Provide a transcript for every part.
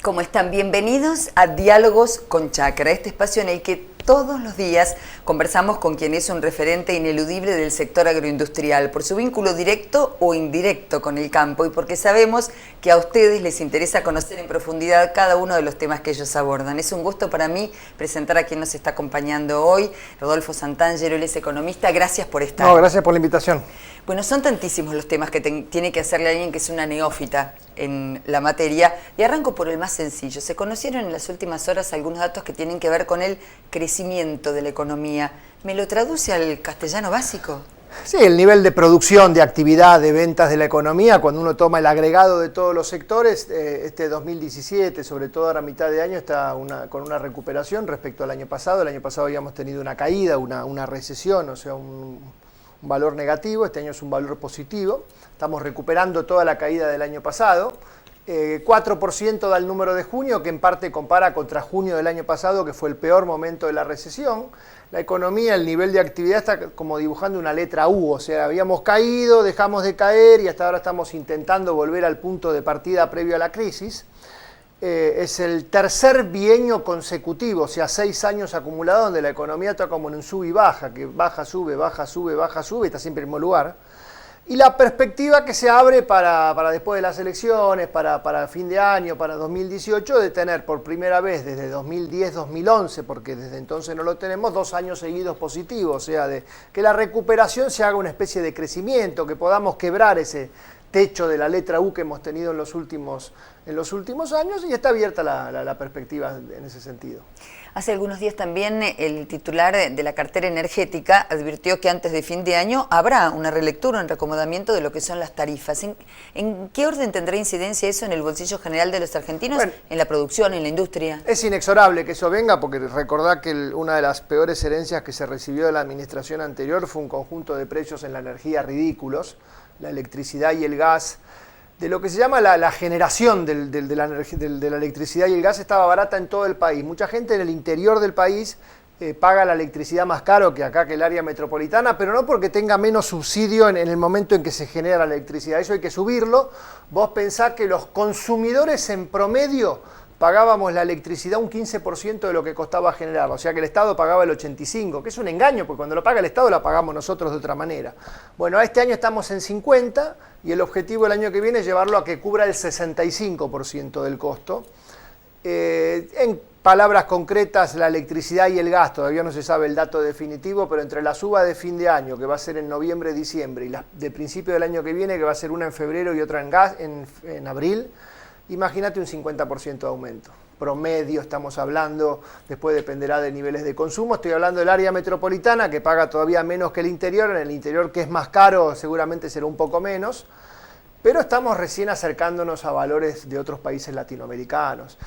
¿Cómo están? Bienvenidos a Diálogos con Chácara, este espacio en el que todos los días conversamos con quien es un referente ineludible del sector agroindustrial, por su vínculo directo o indirecto con el campo y porque sabemos que a ustedes les interesa conocer en profundidad cada uno de los temas que ellos abordan. Es un gusto para mí presentar a quien nos está acompañando hoy, Rodolfo Santangelo, él es economista. Gracias por estar. No, gracias por la invitación. Bueno, son tantísimos los temas que tiene que hacerle a alguien que es una neófita en la materia y arranco por el más sencillo. Se conocieron en las últimas horas algunos datos que tienen que ver con el crecimiento de la economía. ¿Me lo traduce al castellano básico? Sí, el nivel de producción, de actividad, de ventas de la economía, cuando uno toma el agregado de todos los sectores, este 2017, sobre todo ahora a mitad de año, está con una recuperación respecto al año pasado. El año pasado habíamos tenido una caída, una recesión, o sea, un valor negativo. Este año es un valor positivo. Estamos recuperando toda la caída del año pasado. 4% da el número de junio, que en parte compara contra junio del año pasado, que fue el peor momento de la recesión. La economía, el nivel de actividad está como dibujando una letra U, o sea, habíamos caído, dejamos de caer y hasta ahora estamos intentando volver al punto de partida previo a la crisis. Es el tercer bienio consecutivo, o sea, 6 años acumulados donde la economía está como en un sub y baja, que baja, sube, baja, sube, baja, sube, y está siempre en el mismo lugar. Y la perspectiva que se abre para después de las elecciones, para fin de año, para 2018, de tener por primera vez desde 2010-2011, porque desde entonces no lo tenemos, 2 años seguidos positivos, o sea, de que la recuperación se haga una especie de crecimiento, que podamos quebrar ese techo de la letra U que hemos tenido en los últimos años, y está abierta la perspectiva en ese sentido. Hace algunos días también el titular de la cartera energética advirtió que antes de fin de año habrá una relectura, un reacomodamiento de lo que son las tarifas. ¿En qué orden tendrá incidencia eso en el bolsillo general de los argentinos, bueno, en la producción, en la industria? Es inexorable que eso venga, porque recordá que una de las peores herencias que se recibió de la administración anterior fue un conjunto de precios en la energía ridículos, la electricidad y el gas. De lo que se llama la generación de la electricidad y el gas estaba barata en todo el país. Mucha gente en el interior del país paga la electricidad más caro que acá, que el área metropolitana, pero no porque tenga menos subsidio en el momento en que se genera la electricidad. Eso hay que subirlo. Vos pensás que los consumidores en promedio pagábamos la electricidad un 15% de lo que costaba generarla, o sea que el Estado pagaba el 85%, que es un engaño, porque cuando lo paga el Estado la pagamos nosotros de otra manera. Bueno, este año estamos en 50% y el objetivo del año que viene es llevarlo a que cubra el 65% del costo. En palabras concretas, la electricidad y el gas, todavía no se sabe el dato definitivo, pero entre la suba de fin de año, que va a ser en noviembre, diciembre, y la de principio del año que viene, que va a ser una en febrero y otra en abril, imagínate un 50% de aumento. Promedio estamos hablando, después dependerá de niveles de consumo. Estoy hablando del área metropolitana, que paga todavía menos que el interior. En el interior, que es más caro, seguramente será un poco menos. Pero estamos recién acercándonos a valores de otros países latinoamericanos.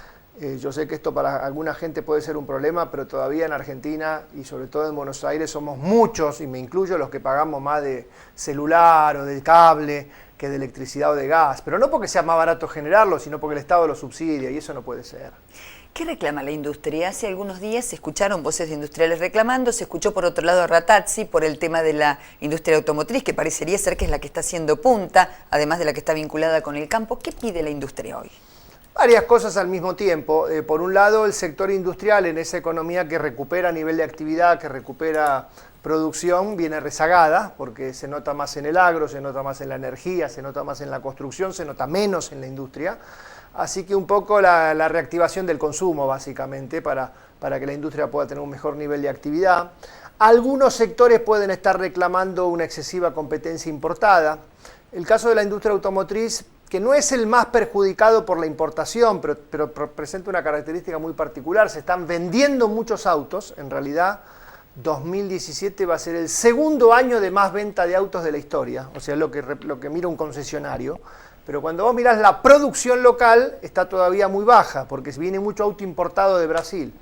Yo sé que esto para alguna gente puede ser un problema, pero todavía en Argentina y sobre todo en Buenos Aires somos muchos, y me incluyo, los que pagamos más de celular o de cable que de electricidad o de gas. Pero no porque sea más barato generarlo, sino porque el Estado lo subsidia, y eso no puede ser. ¿Qué reclama la industria? Hace algunos días se escucharon voces de industriales reclamando, se escuchó por otro lado a Rattazzi por el tema de la industria automotriz, que parecería ser que es la que está haciendo punta, además de la que está vinculada con el campo. ¿Qué pide la industria hoy? Varias cosas al mismo tiempo. Por un lado, el sector industrial, en esa economía que recupera nivel de actividad, que recupera producción, viene rezagada, porque se nota más en el agro, se nota más en la energía, se nota más en la construcción, se nota menos en la industria. Así que un poco la reactivación del consumo, básicamente, para que la industria pueda tener un mejor nivel de actividad. Algunos sectores pueden estar reclamando una excesiva competencia importada. El caso de la industria automotriz, que no es el más perjudicado por la importación, pero presenta una característica muy particular. Se están vendiendo muchos autos. En realidad, 2017 va a ser el segundo año de más venta de autos de la historia, o sea, lo que mira un concesionario. Pero cuando vos mirás la producción local, está todavía muy baja, porque viene mucho auto importado de Brasil.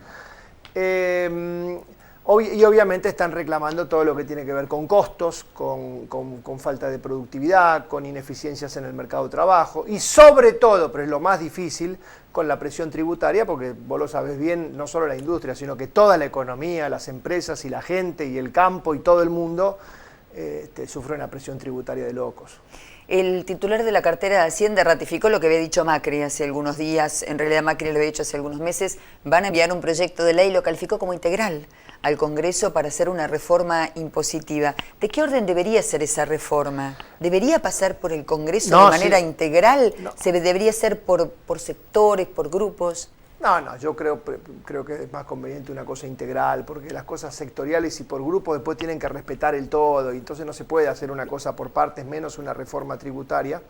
Y obviamente están reclamando todo lo que tiene que ver con costos, con falta de productividad, con ineficiencias en el mercado de trabajo y sobre todo, pero es lo más difícil, con la presión tributaria, porque vos lo sabés bien, no solo la industria, sino que toda la economía, las empresas y la gente y el campo y todo el mundo sufre una presión tributaria de locos. El titular de la cartera de Hacienda ratificó lo que había dicho Macri hace algunos días, en realidad Macri lo había dicho hace algunos meses, van a enviar un proyecto de ley, lo calificó como integral al Congreso para hacer una reforma impositiva. ¿De qué orden debería ser esa reforma? ¿Debería pasar por el Congreso de manera integral? No. ¿Se debería hacer por sectores, por grupos? No, yo creo que es más conveniente una cosa integral, porque las cosas sectoriales y por grupos después tienen que respetar el todo, y entonces no se puede hacer una cosa por partes, menos una reforma tributaria.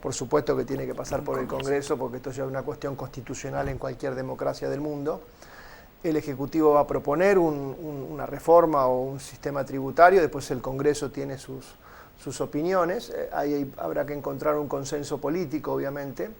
Por supuesto que tiene que pasar por el Congreso, porque esto ya es una cuestión constitucional en cualquier democracia del mundo. El Ejecutivo va a proponer una reforma o un sistema tributario, después el Congreso tiene sus opiniones, ahí habrá que encontrar un consenso político, obviamente.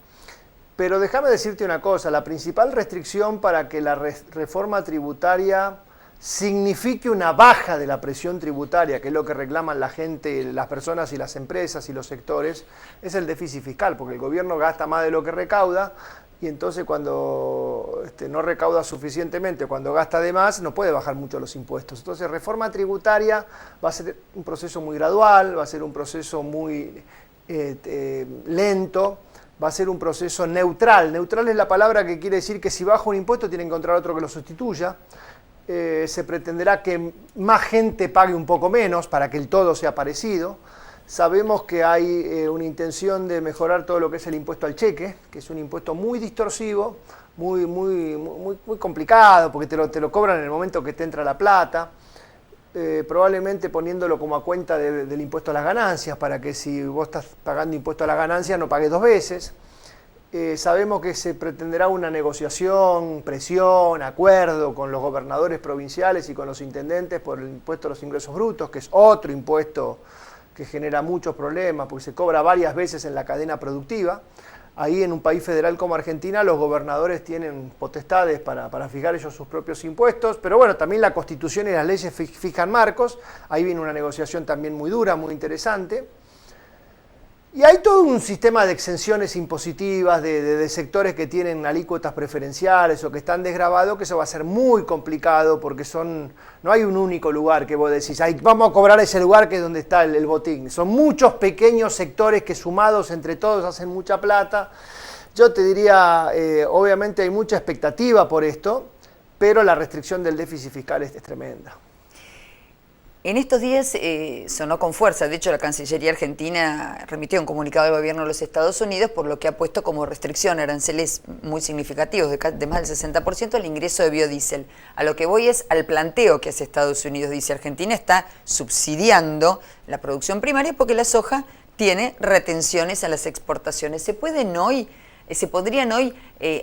Pero déjame decirte una cosa, la principal restricción para que la reforma tributaria signifique una baja de la presión tributaria, que es lo que reclaman la gente, las personas y las empresas y los sectores, es el déficit fiscal, porque el gobierno gasta más de lo que recauda, y entonces cuando no recauda suficientemente, cuando gasta de más, no puede bajar mucho los impuestos. Entonces, reforma tributaria va a ser un proceso muy gradual, va a ser un proceso muy lento, va a ser un proceso neutral. Neutral es la palabra que quiere decir que si baja un impuesto tiene que encontrar otro que lo sustituya. Se pretenderá que más gente pague un poco menos para que el todo sea parecido. Sabemos que hay una intención de mejorar todo lo que es el impuesto al cheque, que es un impuesto muy distorsivo, muy complicado, porque te lo cobran en el momento que te entra la plata. Probablemente poniéndolo como a cuenta del impuesto a las ganancias, para que si vos estás pagando impuesto a las ganancias no pagues dos veces. Sabemos que se pretenderá una negociación, presión, acuerdo con los gobernadores provinciales y con los intendentes por el impuesto a los ingresos brutos, que es otro impuesto que genera muchos problemas porque se cobra varias veces en la cadena productiva. Ahí en un país federal como Argentina los gobernadores tienen potestades para fijar ellos sus propios impuestos, pero bueno, también la Constitución y las leyes fijan marcos. Ahí viene una negociación también muy dura, muy interesante. Y hay todo un sistema de exenciones impositivas de sectores que tienen alícuotas preferenciales o que están desgravados, que eso va a ser muy complicado porque no hay un único lugar que vos decís, vamos a cobrar ese lugar que es donde está el botín. Son muchos pequeños sectores que sumados entre todos hacen mucha plata. Yo te diría, obviamente hay mucha expectativa por esto, pero la restricción del déficit fiscal es tremenda. En estos días sonó con fuerza, de hecho la Cancillería Argentina remitió un comunicado al gobierno de los Estados Unidos por lo que ha puesto como restricción aranceles muy significativos de más del 60% al ingreso de biodiesel. A lo que voy es al planteo que hace Estados Unidos. Dice, Argentina está subsidiando la producción primaria porque la soja tiene retenciones a las exportaciones. ¿Se podrían hoy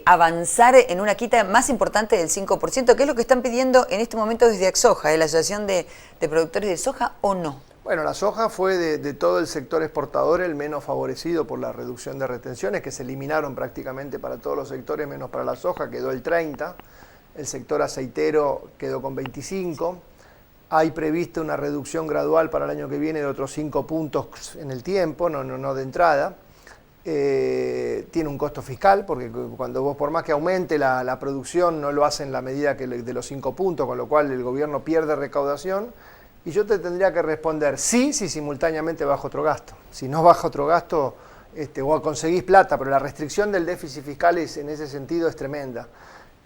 avanzar en una quita más importante del 5%, que es lo que están pidiendo en este momento desde AgSoja, la Asociación de Productores de Soja, o no? Bueno, la soja fue de todo el sector exportador el menos favorecido por la reducción de retenciones, que se eliminaron prácticamente para todos los sectores, menos para la soja, quedó el 30%, el sector aceitero quedó con 25%, hay previsto una reducción gradual para el año que viene de otros 5 puntos en el tiempo, no de entrada. Tiene un costo fiscal, porque cuando vos, por más que aumente la producción, no lo hace en la medida de los 5 puntos, con lo cual el gobierno pierde recaudación. Y yo te tendría que responder sí, si simultáneamente baja otro gasto. Si no baja otro gasto, o conseguís plata, pero la restricción del déficit fiscal en ese sentido es tremenda.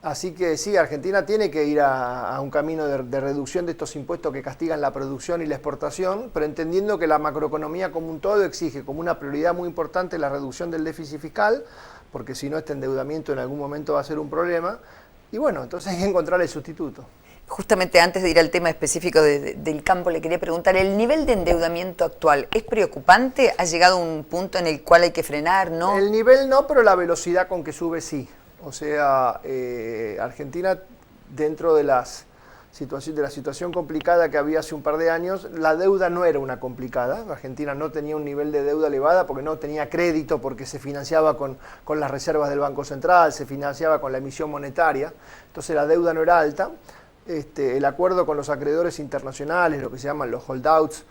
Así que sí, Argentina tiene que ir a un camino de reducción de estos impuestos que castigan la producción y la exportación, pero entendiendo que la macroeconomía como un todo exige como una prioridad muy importante la reducción del déficit fiscal, porque si no este endeudamiento en algún momento va a ser un problema, y bueno, entonces hay que encontrar el sustituto. Justamente antes de ir al tema específico del campo, le quería preguntar, ¿el nivel de endeudamiento actual es preocupante? ¿Ha llegado a un punto en el cual hay que frenar, no? El nivel no, pero la velocidad con que sube sí. O sea, Argentina, dentro de la situación complicada que había hace un par de años, la deuda no era una complicada. Argentina no tenía un nivel de deuda elevada porque no tenía crédito, porque se financiaba con las reservas del Banco Central, se financiaba con la emisión monetaria. Entonces la deuda no era alta. El acuerdo con los acreedores internacionales, lo que se llaman los holdouts,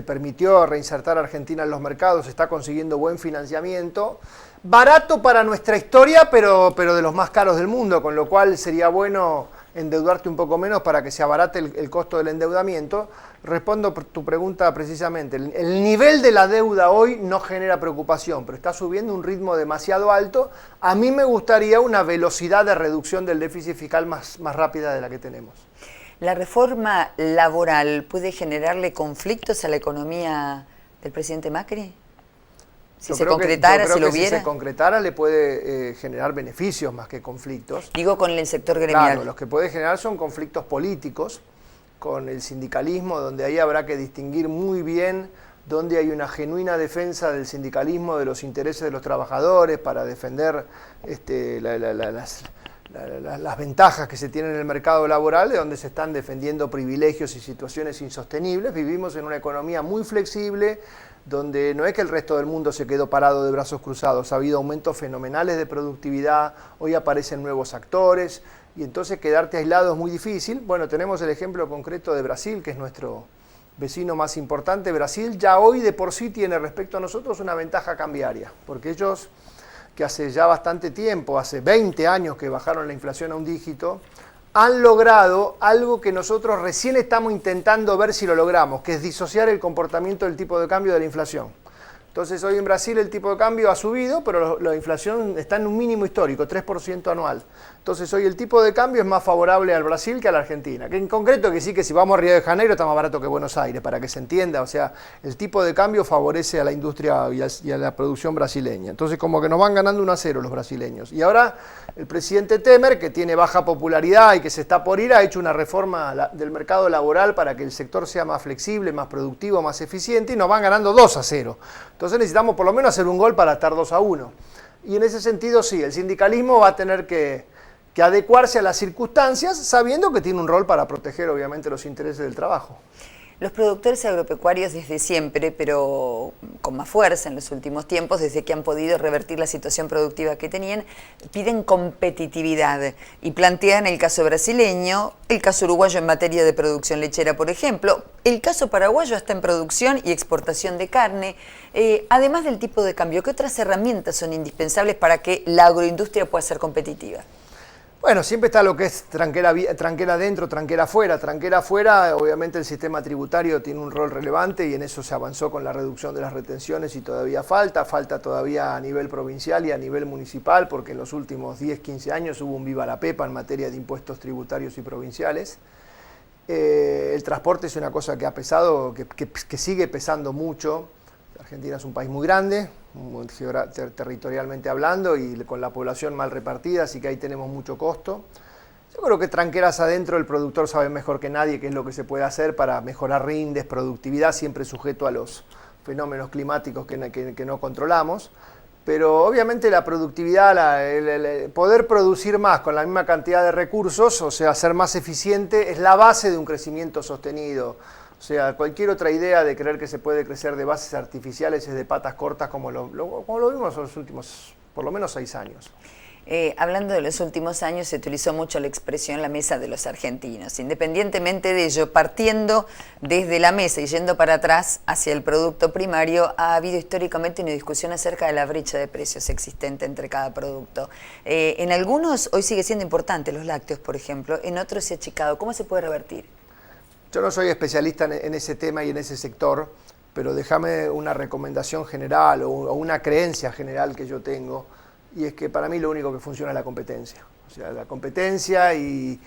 permitió reinsertar a Argentina en los mercados, está consiguiendo buen financiamiento. Barato para nuestra historia, pero de los más caros del mundo, con lo cual sería bueno endeudarte un poco menos para que se abarate el costo del endeudamiento. Respondo tu pregunta precisamente. El nivel de la deuda hoy no genera preocupación, pero está subiendo a un ritmo demasiado alto. A mí me gustaría una velocidad de reducción del déficit fiscal más rápida de la que tenemos. ¿La reforma laboral puede generarle conflictos a la economía del presidente Macri? Si se concretara, si lo hubiera. Si se concretara, le puede generar beneficios más que conflictos. Digo con el sector gremial. Claro, los que puede generar son conflictos políticos con el sindicalismo, donde ahí habrá que distinguir muy bien dónde hay una genuina defensa del sindicalismo de los intereses de los trabajadores para defender las ventajas que se tienen en el mercado laboral, de donde se están defendiendo privilegios y situaciones insostenibles. Vivimos en una economía muy flexible, donde no es que el resto del mundo se quedó parado de brazos cruzados, ha habido aumentos fenomenales de productividad, hoy aparecen nuevos actores, y entonces quedarte aislado es muy difícil. Bueno, tenemos el ejemplo concreto de Brasil, que es nuestro vecino más importante. Brasil ya hoy de por sí tiene respecto a nosotros una ventaja cambiaria, porque ellos, que hace ya bastante tiempo, hace 20 años que bajaron la inflación a un dígito, han logrado algo que nosotros recién estamos intentando ver si lo logramos, que es disociar el comportamiento del tipo de cambio de la inflación. Entonces hoy en Brasil el tipo de cambio ha subido, pero la inflación está en un mínimo histórico, 3% anual. Entonces hoy el tipo de cambio es más favorable al Brasil que a la Argentina. Que en concreto que sí, que si vamos a Río de Janeiro está más barato que Buenos Aires, para que se entienda. O sea, el tipo de cambio favorece a la industria y a la producción brasileña. Entonces como que nos van ganando 1-0 los brasileños. Y ahora el presidente Temer, que tiene baja popularidad y que se está por ir, ha hecho una reforma del mercado laboral para que el sector sea más flexible, más productivo, más eficiente, y nos van ganando 2-0. Entonces necesitamos por lo menos hacer un gol para estar 2-1. Y en ese sentido sí, el sindicalismo va a tener que adecuarse a las circunstancias, sabiendo que tiene un rol para proteger obviamente los intereses del trabajo. Los productores agropecuarios desde siempre, pero con más fuerza en los últimos tiempos, desde que han podido revertir la situación productiva que tenían, piden competitividad y plantean el caso brasileño, el caso uruguayo en materia de producción lechera, por ejemplo, el caso paraguayo hasta en producción y exportación de carne. Además del tipo de cambio, ¿qué otras herramientas son indispensables para que la agroindustria pueda ser competitiva? Bueno, siempre está lo que es tranquera adentro, tranquera afuera. Tranquera afuera, obviamente el sistema tributario tiene un rol relevante y en eso se avanzó con la reducción de las retenciones y todavía falta todavía a nivel provincial y a nivel municipal, porque en los últimos 10, 15 años hubo un viva la pepa en materia de impuestos tributarios y provinciales. El transporte es una cosa que ha pesado, que sigue pesando mucho. Argentina es un país muy grande, territorialmente hablando, y con la población mal repartida, así que ahí tenemos mucho costo. Yo creo que tranqueras adentro el productor sabe mejor que nadie qué es lo que se puede hacer para mejorar rindes, productividad, siempre sujeto a los fenómenos climáticos que no controlamos. Pero obviamente la productividad, el poder producir más con la misma cantidad de recursos, o sea, ser más eficiente, es la base de un crecimiento sostenido. O sea, cualquier otra idea de creer que se puede crecer de bases artificiales es de patas cortas, como lo vimos en los últimos, por lo menos 6 años. Hablando de los últimos años, se utilizó mucho la expresión la mesa de los argentinos. Independientemente de ello, partiendo desde la mesa y yendo para atrás hacia el producto primario, ha habido históricamente una discusión acerca de la brecha de precios existente entre cada producto. En algunos hoy sigue siendo importante, los lácteos, por ejemplo, en otros se ha achicado. ¿Cómo se puede revertir? Yo no soy especialista en ese tema y en ese sector, pero déjame una recomendación general o una creencia general que yo tengo, y es que para mí lo único que funciona es la competencia. O sea, la competencia y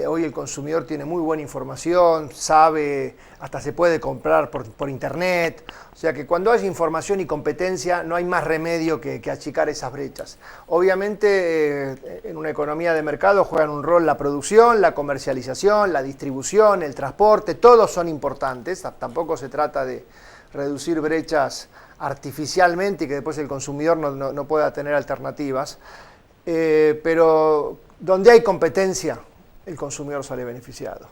hoy el consumidor tiene muy buena información, sabe, hasta se puede comprar por internet. O sea que cuando hay información y competencia no hay más remedio que achicar esas brechas. Obviamente en una economía de mercado juegan un rol la producción, la comercialización, la distribución, el transporte, todos son importantes. Tampoco se trata de reducir brechas artificialmente y que después el consumidor no pueda tener alternativas. Pero donde hay competencia, el consumidor sale beneficiado.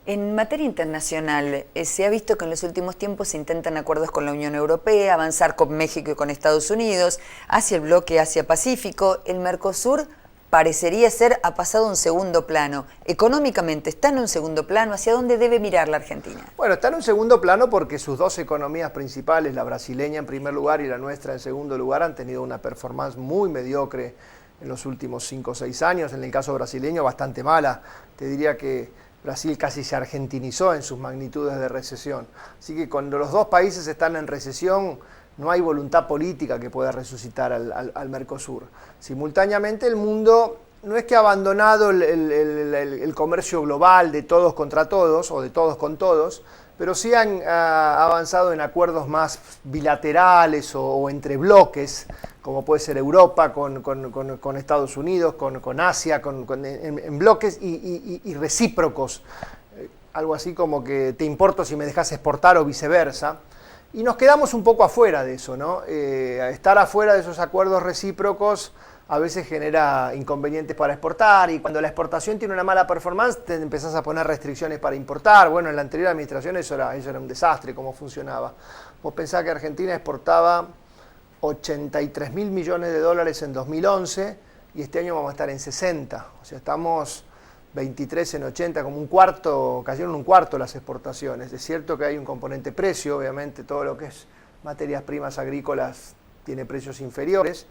En materia internacional, se ha visto que en los últimos tiempos se intentan acuerdos con la Unión Europea, avanzar con México y con Estados Unidos, hacia el bloque Asia-Pacífico. El Mercosur parecería ha pasado a un segundo plano. Económicamente está en un segundo plano. ¿Hacia dónde debe mirar la Argentina? Bueno, está en un segundo plano porque sus dos economías principales, la brasileña en primer lugar y la nuestra en segundo lugar, han tenido una performance muy mediocre en los últimos 5 o 6 años, en el caso brasileño bastante mala. Te diría que Brasil casi se argentinizó en sus magnitudes de recesión. Así que cuando los dos países están en recesión, no hay voluntad política que pueda resucitar al Mercosur. Simultáneamente el mundo no es que ha abandonado el comercio global de todos contra todos o de todos con todos, pero sí han avanzado en acuerdos más bilaterales o entre bloques, como puede ser Europa con Estados Unidos, con Asia, en bloques y recíprocos. Algo así como que te importo si me dejas exportar o viceversa. Y nos quedamos un poco afuera de eso, ¿no? Estar afuera de esos acuerdos recíprocos a veces genera inconvenientes para exportar, y cuando la exportación tiene una mala performance te empezás a poner restricciones para importar. Bueno, en la anterior administración eso era un desastre, cómo funcionaba. Vos pensás que Argentina exportaba 83.000 millones de dólares en 2011 y este año vamos a estar en 60. O sea, estamos 23 en 80, como un cuarto, cayeron un cuarto las exportaciones. Es cierto que hay un componente precio, obviamente todo lo que es materias primas agrícolas tiene precios inferiores,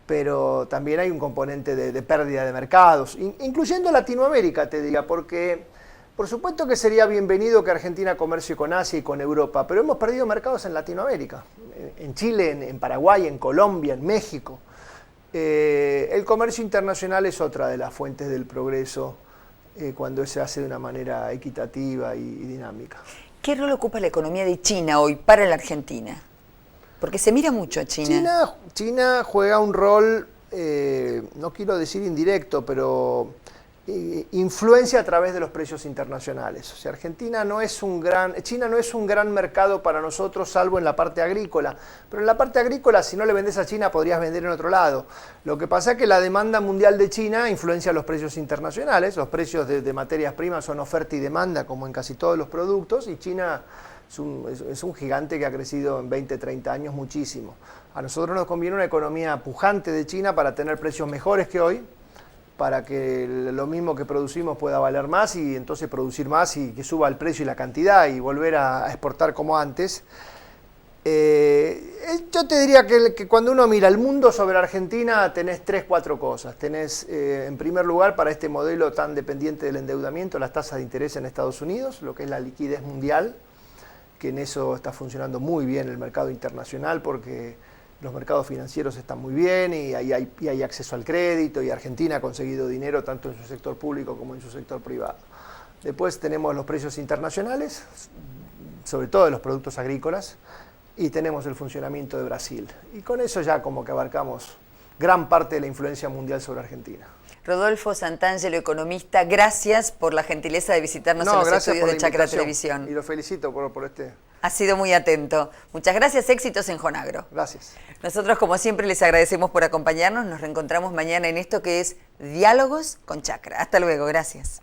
pero también hay un componente de pérdida de mercados, incluyendo Latinoamérica, te diría, porque por supuesto que sería bienvenido que Argentina comercie con Asia y con Europa, pero hemos perdido mercados en Latinoamérica, en Chile, en Paraguay, en Colombia, en México. El comercio internacional es otra de las fuentes del progreso cuando se hace de una manera equitativa y dinámica. ¿Qué rol ocupa la economía de China hoy para la Argentina? Porque se mira mucho a China. China juega un rol, no quiero decir indirecto, pero influencia a través de los precios internacionales. O sea, China no es un gran mercado para nosotros, salvo en la parte agrícola. Pero en la parte agrícola, si no le vendes a China, podrías vender en otro lado. Lo que pasa es que la demanda mundial de China influencia los precios internacionales. Los precios de materias primas son oferta y demanda, como en casi todos los productos, y China es un gigante que ha crecido en 20, 30 años muchísimo. A nosotros nos conviene una economía pujante de China para tener precios mejores que hoy, para que lo mismo que producimos pueda valer más y entonces producir más y que suba el precio y la cantidad y volver a exportar como antes. Yo te diría que cuando uno mira el mundo sobre Argentina tenés 3, 4 cosas. Tenés en primer lugar, para este modelo tan dependiente del endeudamiento, las tasas de interés en Estados Unidos, lo que es la liquidez mundial, que en eso está funcionando muy bien el mercado internacional porque los mercados financieros están muy bien y hay acceso al crédito, y Argentina ha conseguido dinero tanto en su sector público como en su sector privado. Después tenemos los precios internacionales, sobre todo de los productos agrícolas, y tenemos el funcionamiento de Brasil. Y con eso ya como que abarcamos gran parte de la influencia mundial sobre Argentina. Rodolfo Santangelo, economista, gracias por la gentileza de visitarnos en los estudios de Chacra Televisión. Y lo felicito por este... Ha sido muy atento. Muchas gracias, éxitos en Jonagro. Gracias. Nosotros, como siempre, les agradecemos por acompañarnos. Nos reencontramos mañana en esto que es Diálogos con Chacra. Hasta luego, gracias.